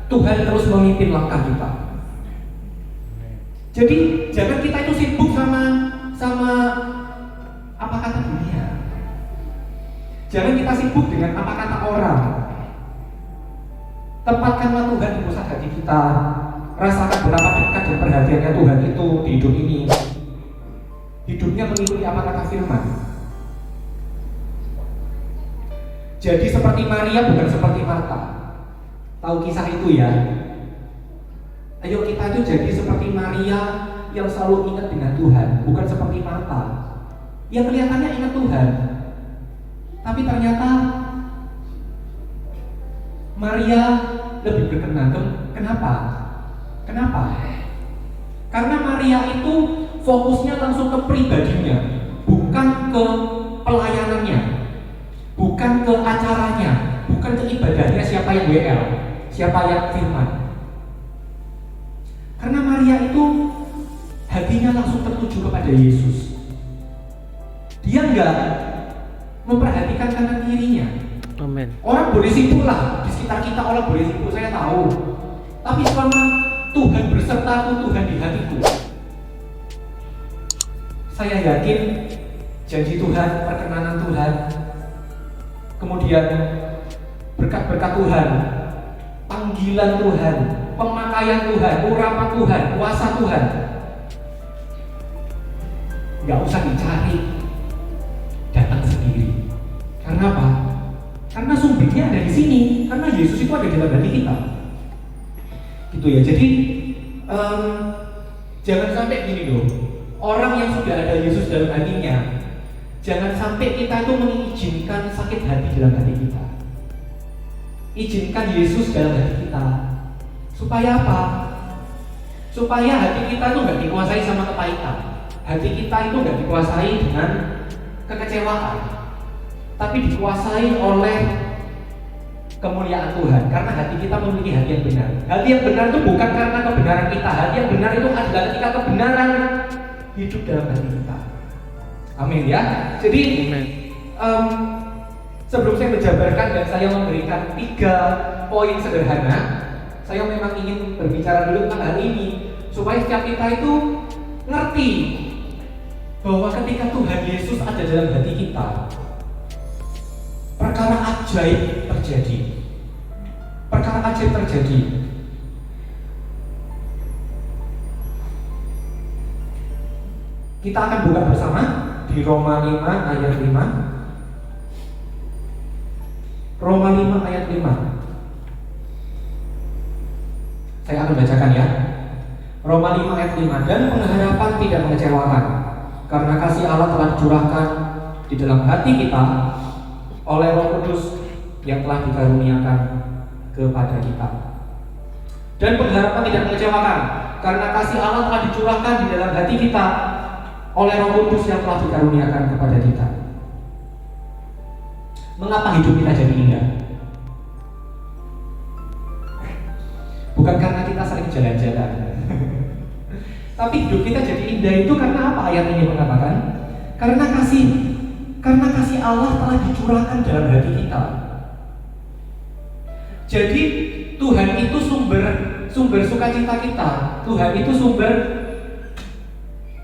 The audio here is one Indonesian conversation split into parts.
Tuhan terus memimpin langkah kita. Jadi jangan kita itu sibuk sama apa kata dunia. Jangan kita sibuk dengan apa kata orang. Tempatkanlah Tuhan di pusat hati kita. Rasakan betapa dekat dan perhatiannya Tuhan itu di hidup ini. Hidupnya mengikuti apa kata firman. Jadi seperti Maria bukan seperti Marta. Tahu kisah itu ya? Ayo kita itu jadi seperti Maria yang selalu ingat dengan Tuhan, bukan seperti Marta yang kelihatannya ingat Tuhan, tapi ternyata Maria lebih berkenan. Kenapa? Karena Maria itu fokusnya langsung ke pribadinya, bukan ke pelayanannya, bukan ke acaranya, bukan ke ibadahnya siapa yang WL, siapa yang firman. Karena Maria itu hatinya langsung tertuju kepada Yesus. Dia enggak memperhatikan kanan kirinya. Amin. Orang boleh sibuk lah, di sekitar kita orang boleh sibuk, saya tahu. Tapi selama Tuhan bersertaku, Tuhan di hatiku, saya yakin janji Tuhan, perkenanan Tuhan, kemudian berkat-berkat Tuhan, panggilan Tuhan, pemakaian Tuhan, urapan Tuhan, kuasa Tuhan, nggak usah dicari, datang sendiri. Karena apa? Karena sumbernya ada di sini. Karena Yesus itu ada di dalam hati kita. Gitu ya. Jadi jangan sampai gini loh. Orang yang sudah ada Yesus dalam hatinya, jangan sampai kita itu mengizinkan sakit hati dalam hati kita. Izinkan Yesus dalam hati kita. Supaya apa? Supaya hati kita itu nggak dikuasai sama kepahitan. Hati kita itu nggak dikuasai dengan kekecewaan, tapi dikuasai oleh kemuliaan Tuhan. Karena hati kita memiliki hati yang benar. Hati yang benar itu bukan karena kebenaran kita. Hati yang benar itu adalah ketika kebenaran hidup dalam hati kita. Amin ya. Jadi sebelum saya menjabarkan dan saya memberikan 3 poin sederhana, saya memang ingin berbicara dulu tentang hal ini supaya setiap kita itu ngerti bahwa ketika Tuhan Yesus ada dalam hati kita, perkara ajaib terjadi. Perkara ajaib terjadi. Kita akan buka bersama di Roma 5 ayat 5. Roma 5 ayat 5. Saya akan bacakan ya. Roma 5 ayat 5. Dan pengharapan tidak mengecewakan, karena kasih Allah telah dicurahkan di dalam hati kita oleh Roh Kudus yang telah dikaruniakan kepada kita. Dan pengharapan tidak mengecewakan, karena kasih Allah telah dicurahkan di dalam hati kita oleh Roh Kudus yang telah dikaruniakan kepada kita. Mengapa hidup kita jadi indah? Bukan karena kita sering jalan-jalan, tapi hidup kita jadi indah itu karena apa? Ayat ini mengatakan karena kasih Allah telah dicurahkan dalam hati kita. Jadi Tuhan itu sumber sukacita kita. Tuhan itu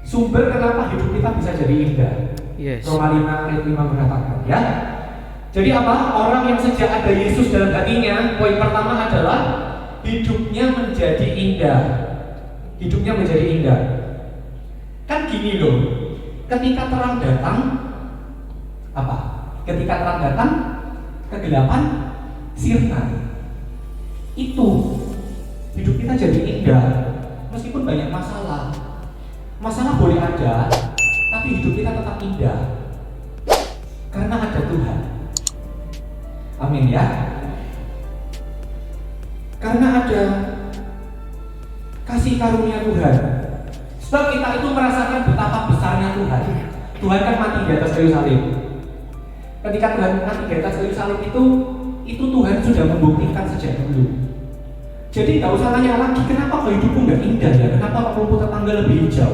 sumber kenapa hidup kita bisa jadi indah. Yes. Roma 5 ayat 5 mengatakan ya. Jadi apa? Orang yang sejak ada Yesus dalam hatinya, poin pertama adalah hidupnya menjadi indah. Hidupnya menjadi indah. Kan gini loh, ketika terang datang, apa? Ketika terang datang, kegelapan sirna. Itu hidup kita jadi indah, meskipun banyak masalah. Masalah boleh ada, tapi hidup kita tetap indah karena ada Tuhan. Amin ya. Karena ada kasih karunia Tuhan. Sebab kita itu merasakan betapa besarnya Tuhan. Tuhan kan mati di atas kayu salib. Ketika Tuhan mati di atas kayu salib itu Tuhan sudah membuktikan sejak dulu. Jadi nggak usah tanya lagi, kenapa kok hidupku nggak indah ya? Kenapa kok rumput tetangga lebih hijau?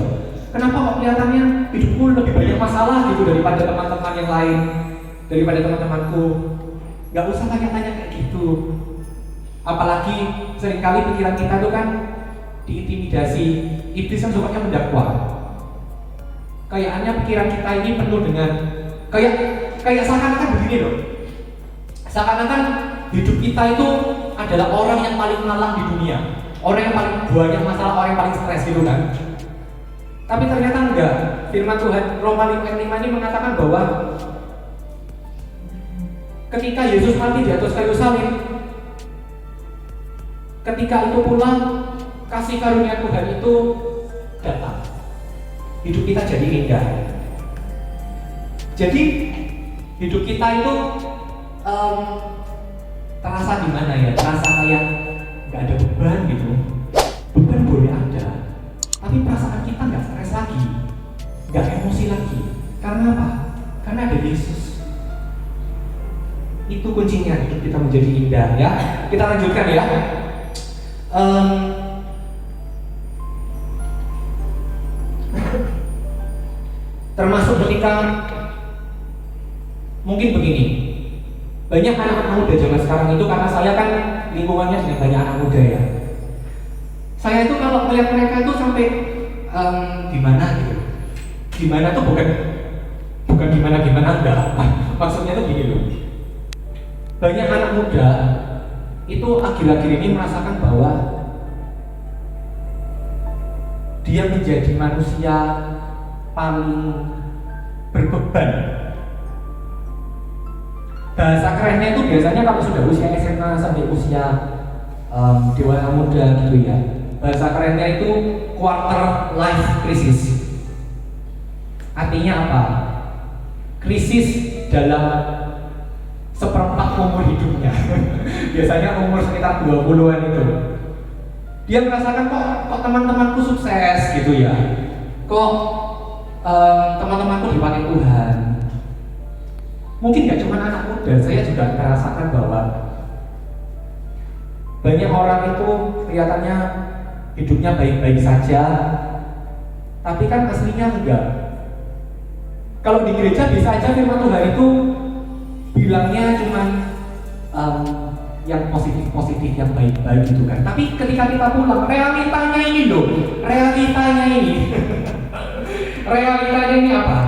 Kenapa kok kelihatannya hidupku lebih banyak masalah gitu daripada teman-teman yang lain, daripada teman-temanku? Nggak usah tanya-tanya kayak gitu. Apalagi seringkali pikiran kita itu kan diintimidasi. Iblis kan sukanya mendakwa. Kayaknya pikiran kita ini penuh dengan kayak seakan-akan begini loh. Seakan-akan hidup kita itu adalah orang yang paling malang di dunia, orang yang paling banyak masalah, orang yang paling stres gitu kan. Tapi ternyata enggak. Firman Tuhan Roma 5 ini mengatakan bahwa ketika Yesus mati di atas kayu salib, ketika itu pula kasih karunia Tuhan itu datang. Hidup kita jadi indah. Jadi hidup kita itu terasa di mana ya? Terasa kayak nggak ada beban gitu. Beban boleh ada, tapi perasaan kita nggak stres lagi, nggak emosi lagi. Karena apa? Karena ada Yesus. Itu kuncinya hidup kita menjadi indah ya. Kita lanjutkan ya. Termasuk ketika mungkin begini, banyak anak-anak muda zaman sekarang itu, karena saya kan lingkungannya dengan banyak anak muda ya. Saya itu kalau melihat mereka itu sampai gimana gitu. Gimana tuh bukan gimana enggak. Maksudnya tuh gini loh. Banyak anak muda itu akhir-akhir ini merasakan bahwa dia menjadi manusia paling berbeban. Bahasa kerennya itu biasanya kalau sudah usia SMA sampai usia dewasa muda gitu ya. Bahasa kerennya itu quarter life crisis. Artinya apa? Krisis dalam seperempat umur hidupnya. Biasanya umur sekitar 20-an itu. Dia merasakan kok teman-temanku sukses gitu ya. Kok teman-temanku dipakai Tuhan. Mungkin gak cuma anak muda, saya juga merasakan bahwa banyak orang itu kelihatannya hidupnya baik-baik saja, tapi kan aslinya enggak. Kalau di gereja bisa aja firman Tuhan itu bilangnya cuma yang positif-positif, yang baik-baik gitu kan. Tapi ketika kita pulang, realitanya ini loh, realitanya ini apa?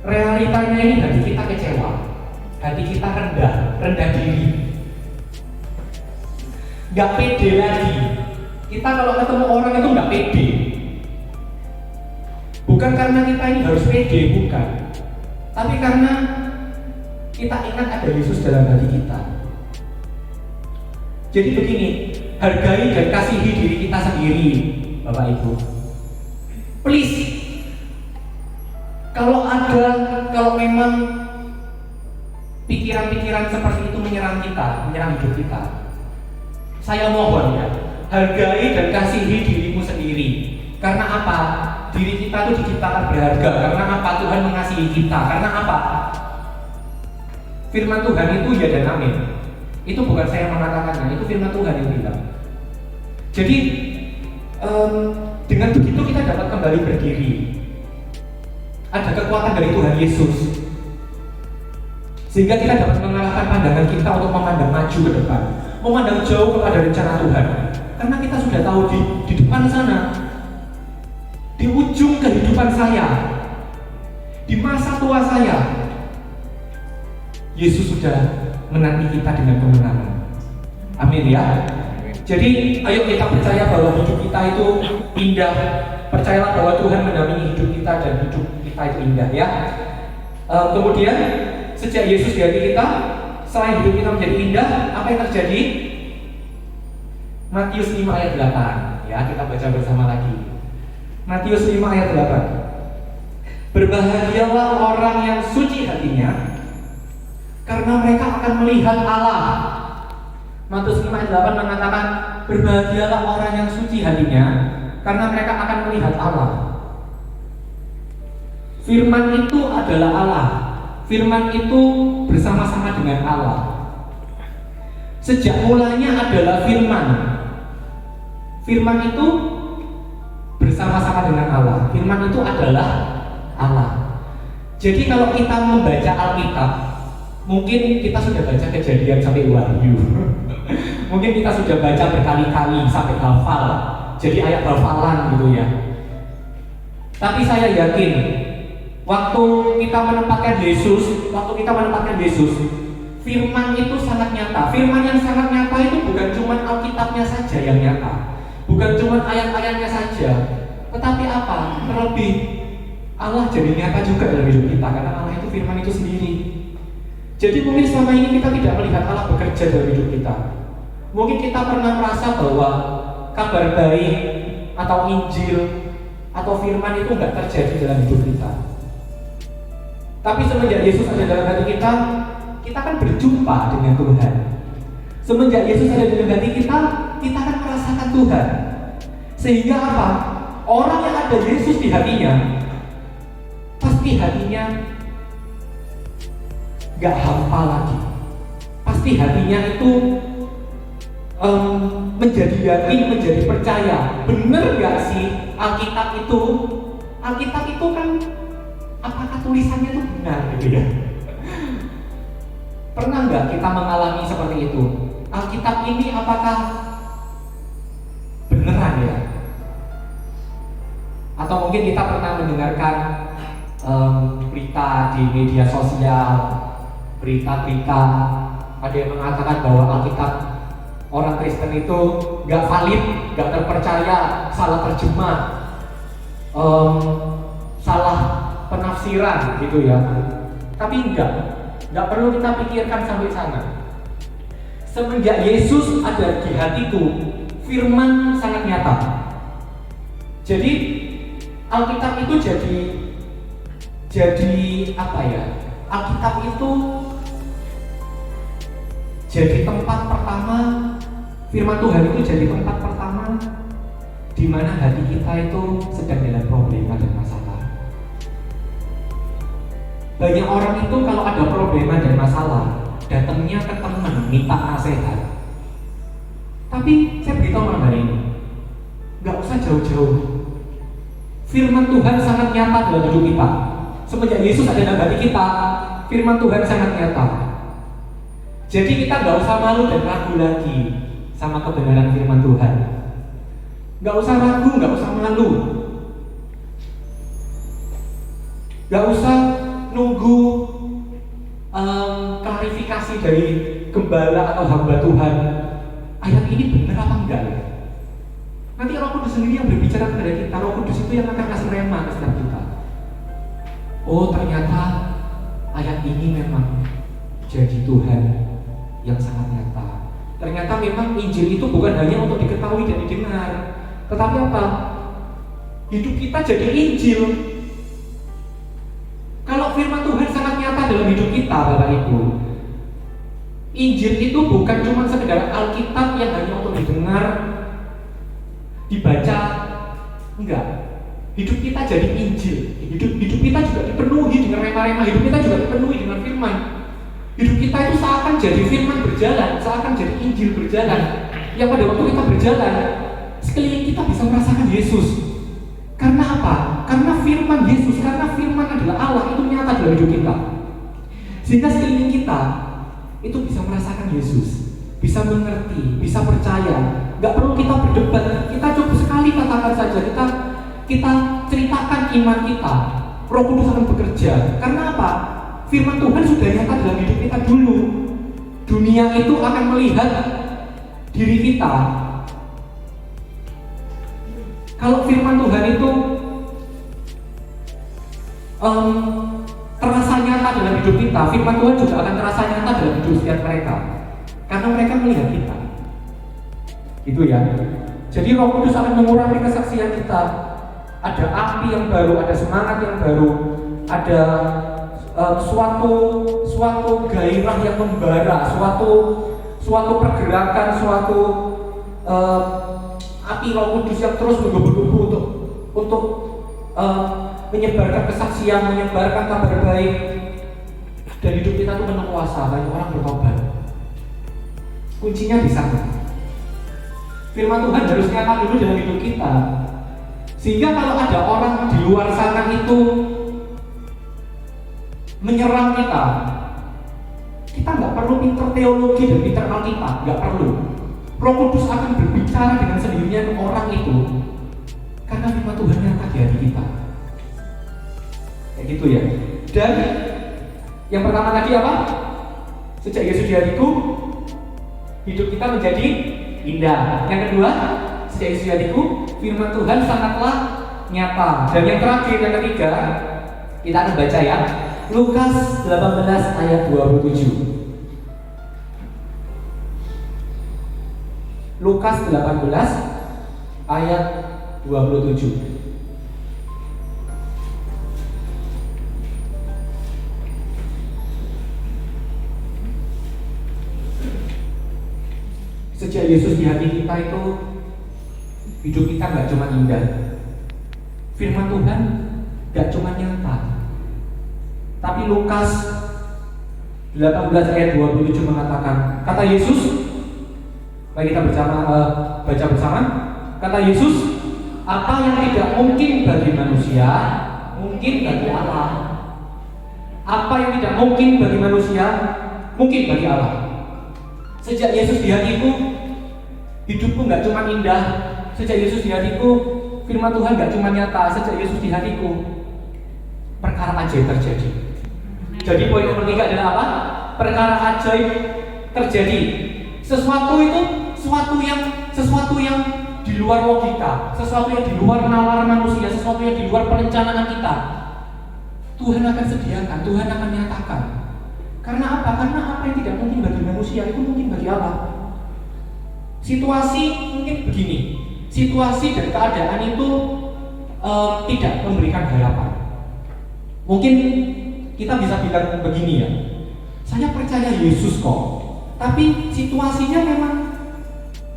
Realitanya ini hati kita kecewa, hati kita rendah diri, nggak pede lagi. Kita kalau ketemu orang itu nggak pede. Bukan karena kita ini harus pede, bukan. Tapi karena kita ingat ada Yesus dalam hati kita. Jadi begini, hargai dan kasihi diri kita sendiri, Bapak Ibu. Please. Kalau memang pikiran-pikiran seperti itu menyerang hidup kita, saya mohon ya, hargai dan kasihi dirimu sendiri. Karena apa? Diri kita itu diciptakan berharga. Karena apa? Tuhan mengasihi kita. Karena apa? Firman Tuhan itu ya dan amin. Itu bukan saya mengatakannya, itu firman Tuhan yang bilang. Jadi dengan begitu kita dapat kembali berdiri. Ada kekuatan dari Tuhan Yesus, sehingga kita dapat mengalahkan pandangan kita untuk memandang maju ke depan, memandang jauh kepada rencana Tuhan. Karena kita sudah tahu di depan sana, di ujung kehidupan saya, di masa tua saya, Yesus sudah menanti kita dengan kemenangan. Amin ya. Jadi ayo kita percaya bahwa hidup kita itu indah. Percayalah bahwa Tuhan mendampingi hidup kita dan hidup kita itu indah ya. Kemudian sejak Yesus di hati kita, selain hidup kita menjadi indah, apa yang terjadi? Matius 5 ayat 8 ya, kita baca bersama lagi. Matius 5 ayat 8. Berbahagialah orang yang suci hatinya, karena mereka akan melihat Allah. Matius 5 ayat 8 mengatakan, berbahagialah orang yang suci hatinya, karena mereka akan melihat Allah. Firman itu adalah Allah. Firman itu bersama-sama dengan Allah. Sejak mulanya adalah firman. Firman itu bersama-sama dengan Allah. Firman itu adalah Allah. Jadi kalau kita membaca Alkitab, Mungkin kita sudah baca Kejadian sampai Wahyu. Mungkin kita sudah baca berkali-kali sampai hafal. Jadi ayat hafalan gitu ya. Tapi saya yakin waktu kita menempatkan Yesus, firman itu sangat nyata. Firman yang sangat nyata itu bukan cuma Alkitabnya saja yang nyata, bukan cuma ayat-ayatnya saja, tetapi apa? Terlebih Allah jadi nyata juga dalam hidup kita, karena Allah itu firman itu sendiri. Jadi mungkin selama ini kita tidak melihat Allah bekerja dalam hidup kita. Mungkin kita pernah merasa bahwa kabar baik atau Injil atau firman itu enggak terjadi dalam hidup kita. Tapi semenjak Yesus ada dalam hati kita, kita kan berjumpa dengan Tuhan. Semenjak Yesus ada dalam hati kita, kita akan merasakan Tuhan. Sehingga apa? Orang yang ada Yesus di hatinya, pasti hatinya gak hampa lagi. Pasti hatinya itu menjadi yakin, menjadi percaya. Bener gak sih Alkitab itu kan, apakah tulisannya itu benar gitu ya? Pernah gak kita mengalami seperti itu? Alkitab ini apakah beneran ya? Atau mungkin kita pernah mendengarkan berita di media sosial, berita-berita ada yang mengatakan bahwa Alkitab orang Kristen itu gak valid, gak terpercaya, salah terjemah, salah penafsiran gitu ya. Tapi enggak perlu kita pikirkan sampai sana. Semenjak Yesus ada di hatiku, firman sangat nyata. Jadi Alkitab itu jadi apa ya? Alkitab itu jadi tempat pertama, firman Tuhan itu jadi tempat pertama di mana hati kita itu sedang dalam problema dan masalah. Banyak orang itu kalau ada problema dan masalah, datangnya ke teman minta nasihat. Tapi saya beritahu malam hari ini, nggak usah jauh-jauh. Firman Tuhan sangat nyata dalam hidup kita. Semenjak Yesus ada dalam hati kita, firman Tuhan sangat nyata. Jadi kita nggak usah malu dan ragu lagi sama kebenaran firman Tuhan. Nggak usah ragu, nggak usah malu, nggak usah nunggu klarifikasi dari gembala atau hamba Tuhan. Ayat ini benar apa enggak ya? Nanti Roh Kudus sendiri yang berbicara kepada kita. Roh Kudus itu yang akan kasih rema ke setiap kita. Oh, ternyata ayat ini memang janji Tuhan yang sangat nyata. Ternyata memang Injil itu bukan hanya untuk diketahui dan didengar, tetapi apa? Hidup kita jadi Injil. Kalau firman Tuhan sangat nyata dalam hidup kita, Bapak Ibu, Injil itu bukan cuma sekedar Alkitab yang hanya untuk didengar, dibaca, enggak. Hidup kita jadi Injil. Hidup kita juga dipenuhi dengan rema-rema. Hidup kita juga dipenuhi dengan firman. Hidup kita itu seakan jadi firman berjalan, seakan jadi Injil berjalan. Yang pada waktu kita berjalan, sekeliling kita bisa merasakan Yesus. Karena apa? Karena firman Yesus, karena firman adalah Allah itu nyata dalam hidup kita. Sehingga sekeliling kita itu bisa merasakan Yesus, bisa mengerti, bisa percaya. Gak perlu kita berdebat, kita cukup sekali katakan saja, kita ceritakan iman kita. Roh Kudus akan bekerja. Karena apa? Firman Tuhan sudah nyata dalam hidup kita dulu. Dunia itu akan melihat diri kita. Kalau firman Tuhan itu terasa nyata dalam hidup kita, firman Tuhan juga akan terasa nyata dalam hidup setiap mereka. Karena mereka melihat kita. Itu ya. Jadi Roh Kudus akan mengurangi kesaksian kita. Ada api yang baru, ada semangat yang baru, ada suatu gairah yang membara, suatu pergerakan, suatu api Roh Kudus yang terus menggebu-gebu untuk menyebarkan kesaksian, menyebarkan kabar baik. Dan hidup kita itu penuh kuasa, banyak orang bertobat. Kuncinya di sana. Firman Tuhan harus nyata dulu dalam hidup kita. Sehingga kalau ada orang di luar sana itu menyerang kita, Kita nggak perlu pinter teologi dan pinter Alkitab, nggak perlu. Roh Kudus akan berbicara dengan sendirinya ke orang itu karena firman Tuhan nyata di hati kita. Kayak gitu ya. Dan yang pertama tadi apa? Sejak Yesus di hatiku, hidup kita menjadi indah. Yang kedua, sejak Yesus di hatiku, firman Tuhan sangatlah nyata. Dan yang terakhir, yang ketiga, kita akan baca ya, Lukas 18 ayat 27. Lukas 18 ayat 27. Sejak Yesus di hati kita itu, hidup kita nggak cuma indah. Firman Tuhan nggak cuma nyata. Tapi Lukas 18 ayat 27 mengatakan, kata Yesus, mari kita baca bersama. Kata Yesus, apa yang tidak mungkin bagi manusia, mungkin bagi Allah. Apa yang tidak mungkin bagi manusia, mungkin bagi Allah. Sejak Yesus di hatiku, hidupku nggak cuma indah. Sejak Yesus di hatiku, firman Tuhan nggak cuma nyata. Sejak Yesus di hatiku, perkara ajaib terjadi. Jadi poin nomor 3 adalah apa? Perkara ajaib terjadi. Sesuatu yang di luar logika, sesuatu yang di luar nalar manusia, sesuatu yang di luar perencanaan kita, Tuhan akan sediakan, Tuhan akan nyatakan. Karena apa? Karena apa yang tidak mungkin bagi manusia itu mungkin bagi Allah. Situasi mungkin begini, situasi dan keadaan itu tidak memberikan harapan. Mungkin kita bisa bilang begini ya, saya percaya Yesus kok, tapi situasinya memang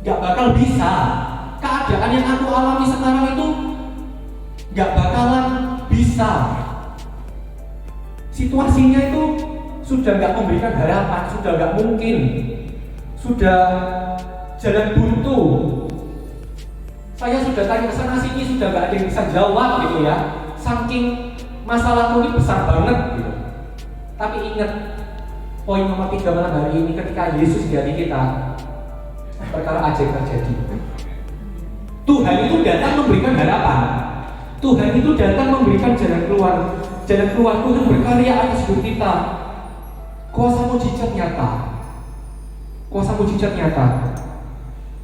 gak bakal bisa. Keadaan yang aku alami sekarang itu gak bakalan bisa. Situasinya itu sudah gak memberikan harapan, sudah gak mungkin, sudah jalan buntu. Saya sudah tanya kesana sini, sudah gak ada yang bisa jawab gitu ya. Saking masalahku ini besar banget gitu. Tapi ingat, poin nomor 3 malam hari ini, ketika Yesus di hati kita, perkara ajaib terjadi. Tuhan itu datang memberikan harapan. Tuhan itu datang memberikan jalan keluar. Jalan keluar. Tuhan berkarya atas hidup kita. Kuasa mujizat nyata. Kuasa mujizat nyata.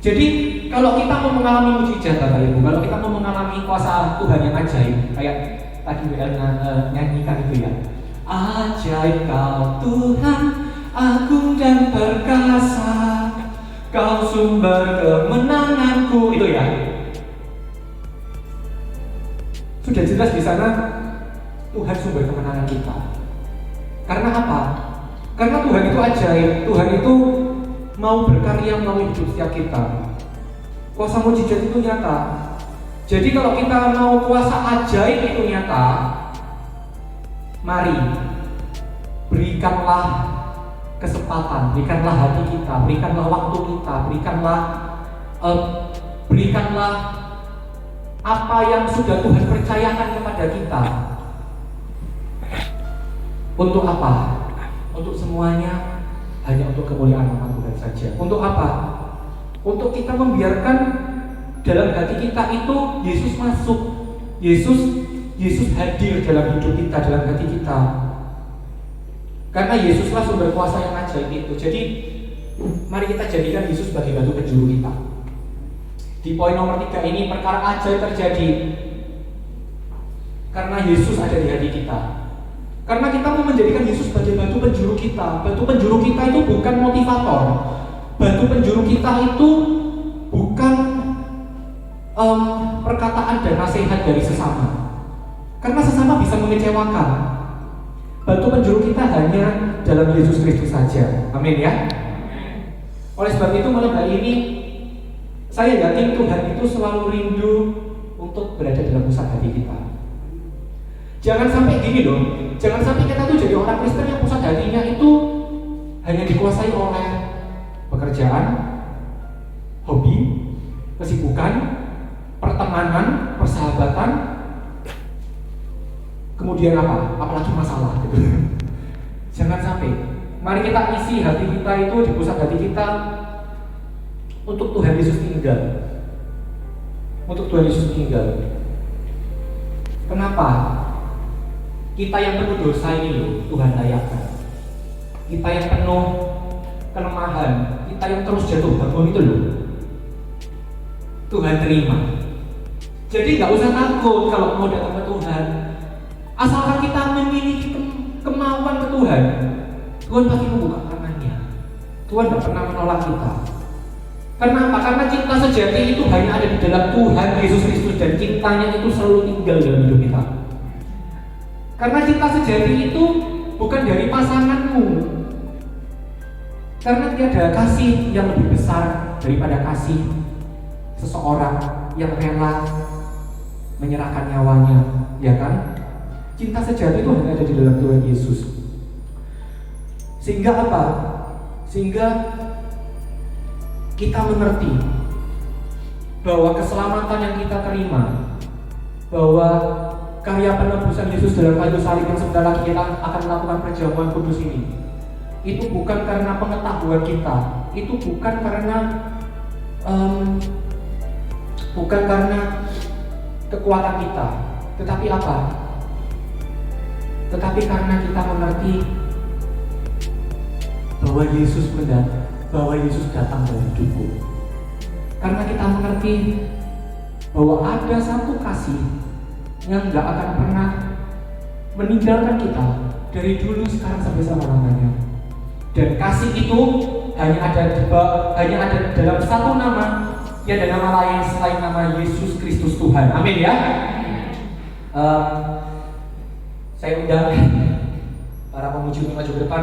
Jadi kalau kita mau mengalami mujizat, Bapak Ibu, kalau kita mau mengalami kuasa Tuhan yang ajaib, kayak tadi WL nyanyikan itu ya, ajaib Kau Tuhan, agung dan perkasa, Kau sumber kemenanganku, itu ya. Sudah jelas di sana Tuhan sumber kemenangan kita. Karena apa? Karena Tuhan itu ajaib, Tuhan itu mau berkarya melalui hidup setiap kita. Kuasa mujizat itu nyata. Jadi kalau kita mau kuasa ajaib itu nyata, mari berikanlah kesempatan, berikanlah hati kita, berikanlah waktu kita, berikanlah apa yang sudah Tuhan percayakan kepada kita. Untuk apa? Untuk semuanya hanya untuk kemuliaan nama Tuhan saja. Untuk apa? Untuk kita membiarkan dalam hati kita itu Yesus masuk, Yesus hadir dalam hidup kita, dalam hati kita. Karena Yesuslah sumber kuasa yang ajaib itu. Jadi mari kita jadikan Yesus sebagai batu penjuru kita. Di poin nomor 3 ini, perkara ajaib terjadi karena Yesus ada di hati kita. Karena kita mau menjadikan Yesus sebagai batu penjuru kita. Batu penjuru kita itu bukan motivator. Batu penjuru kita itu bukan perkataan dan nasihat dari sesama. Karena sesama bisa mengecewakan. Batu penjuru kita hanya dalam Yesus Kristus saja. Amin ya. Oleh sebab itu malam hari ini saya yakin Tuhan itu selalu rindu untuk berada dalam pusat hati kita. Jangan sampai gini dong. Jangan sampai kita tuh jadi orang Kristen yang pusat hatinya itu hanya dikuasai oleh pekerjaan, hobi, kesibukan, pertemanan, persahabatan, kemudian apalagi masalah gitu. Jangan sampai. Mari kita isi hati kita itu, di pusat hati kita untuk Tuhan Yesus tinggal. Untuk Tuhan Yesus tinggal. Kenapa? Kita yang penuh dosa ini loh Tuhan layakkan. Kita yang penuh kelemahan, kita yang terus jatuh bangun itu loh Tuhan terima. Jadi nggak usah takut kalau mau datang ke Tuhan. Asalkan kita memiliki kemauan ke Tuhan, Tuhan pasti membuka tangannya. Tuhan tidak pernah menolak kita. Kenapa? Karena cinta sejati itu hanya ada di dalam Tuhan Yesus Kristus, dan cintanya itu selalu tinggal dalam hidup kita. Karena cinta sejati itu bukan dari pasanganmu. Karena tiada kasih yang lebih besar daripada kasih seseorang yang rela menyerahkan nyawanya, ya kan? Cinta sejati itu hanya ada di dalam Tuhan Yesus. Sehingga apa? Sehingga kita mengerti bahwa keselamatan yang kita terima, bahwa karya penebusan Yesus dalam kayu salib yang sebentar lagi kita akan melakukan perjamuan kudus ini, itu bukan karena pengetahuan kita, itu bukan karena kekuatan kita, tetapi apa? Tetapi karena kita mengerti bahwa Yesus datang dalam hidupku. Karena kita mengerti bahwa ada satu kasih yang gak akan pernah meninggalkan kita dari dulu, sekarang, sampai selama-lamanya. Dan kasih itu hanya ada dalam satu nama, yang ada nama lain selain nama Yesus Kristus Tuhan. Amin ya. Saya undang para pemuji maju ke depan.